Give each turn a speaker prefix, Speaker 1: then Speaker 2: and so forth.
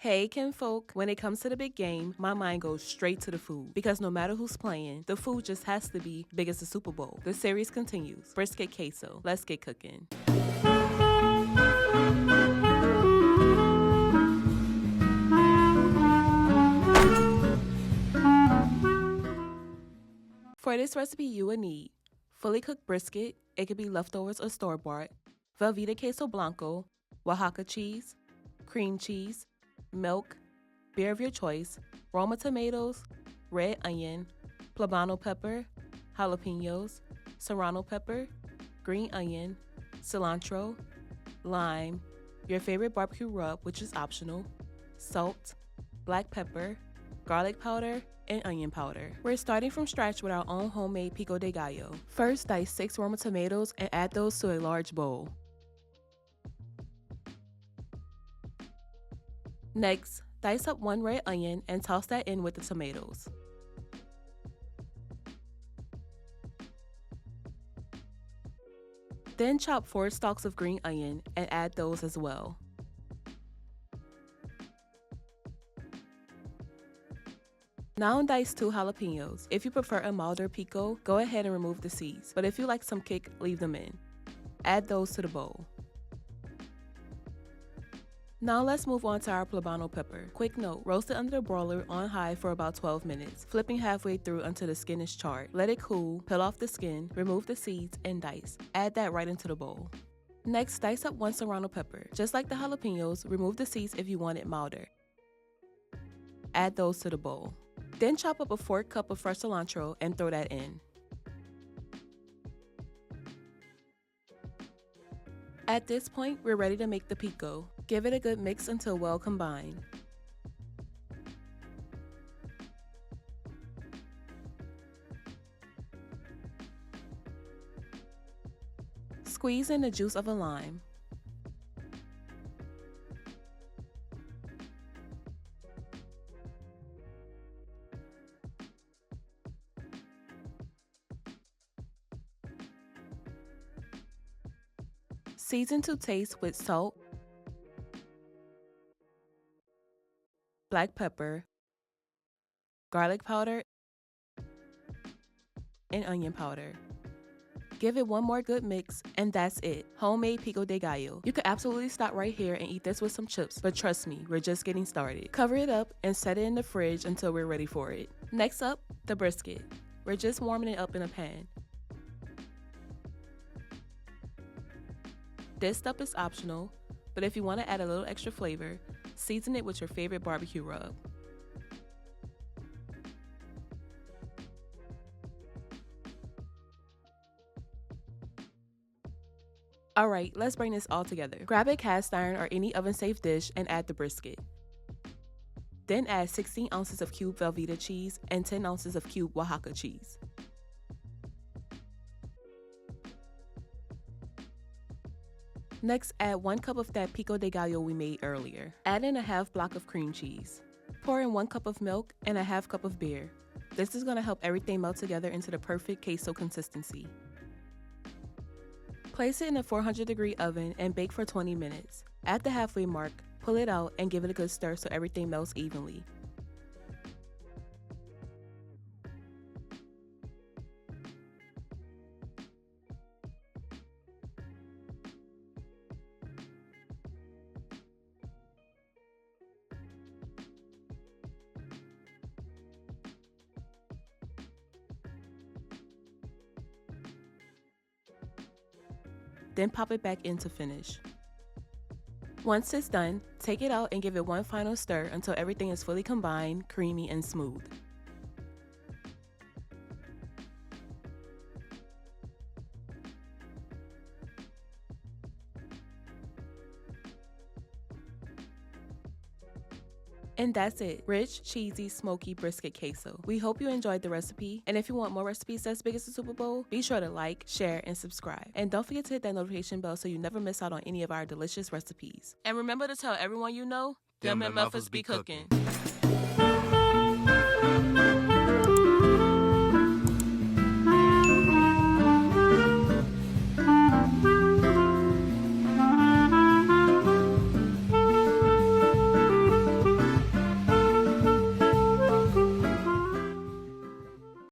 Speaker 1: Hey, kinfolk. When it comes to the big game, my mind goes straight to the food. Because no matter who's playing, the food just has to be big as the Super Bowl. The series continues. Brisket Queso. Let's get cooking. For this recipe, you will need fully cooked brisket. It could be leftovers or store-bought. Velveeta queso blanco, Oaxaca cheese, cream cheese, milk, beer of your choice, Roma tomatoes, red onion, poblano pepper, jalapenos, serrano pepper, green onion, cilantro, lime, your favorite barbecue rub, which is optional, salt, black pepper, garlic powder, and onion powder. We're starting from scratch with our own homemade pico de gallo. First, dice 6 Roma tomatoes and add those to a large bowl. Next, dice up 1 red onion and toss that in with the tomatoes. Then chop 4 stalks of green onion and add those as well. Now dice 2 jalapenos. If you prefer a milder pico, go ahead and remove the seeds, but if you like some kick, leave them in. Add those to the bowl. Now let's move on to our poblano pepper. Quick note, roast it under the broiler on high for about 12 minutes, flipping halfway through until the skin is charred. Let it cool, peel off the skin, remove the seeds, and dice. Add that right into the bowl. Next, dice up 1 serrano pepper. Just like the jalapenos, remove the seeds if you want it milder. Add those to the bowl. Then chop up a 4 cup of fresh cilantro and throw that in. At this point, we're ready to make the pico. Give it a good mix until well combined. Squeeze in the juice of a lime. Season to taste with salt, black pepper, garlic powder, and onion powder. Give it one more good mix, and that's it. Homemade pico de gallo. You could absolutely stop right here and eat this with some chips, but trust me, we're just getting started. Cover it up and set it in the fridge until we're ready for it. Next up, the brisket. We're just warming it up in a pan. This stuff is optional, but if you want to add a little extra flavor, season it with your favorite barbecue rub. Alright, let's bring this all together. Grab a cast iron or any oven-safe dish and add the brisket. Then add 16 ounces of cubed Velveeta cheese and 10 ounces of cubed Oaxaca cheese. Next, add 1 cup of that pico de gallo we made earlier. Add in a half block of cream cheese. Pour in 1 cup of milk and a half cup of beer. This is going to help everything melt together into the perfect queso consistency. Place it in a 400-degree oven and bake for 20 minutes. At the halfway mark, pull it out and give it a good stir so everything melts evenly. Then pop it back in to finish. Once it's done, take it out and give it one final stir until everything is fully combined, creamy, and smooth. And that's it. Rich, cheesy, smoky brisket queso. We hope you enjoyed the recipe. And if you want more recipes that's big as the Super Bowl, be sure to like, share, and subscribe. And don't forget to hit that notification bell so you never miss out on any of our delicious recipes. And remember to tell everyone you know, them MFers be cooking.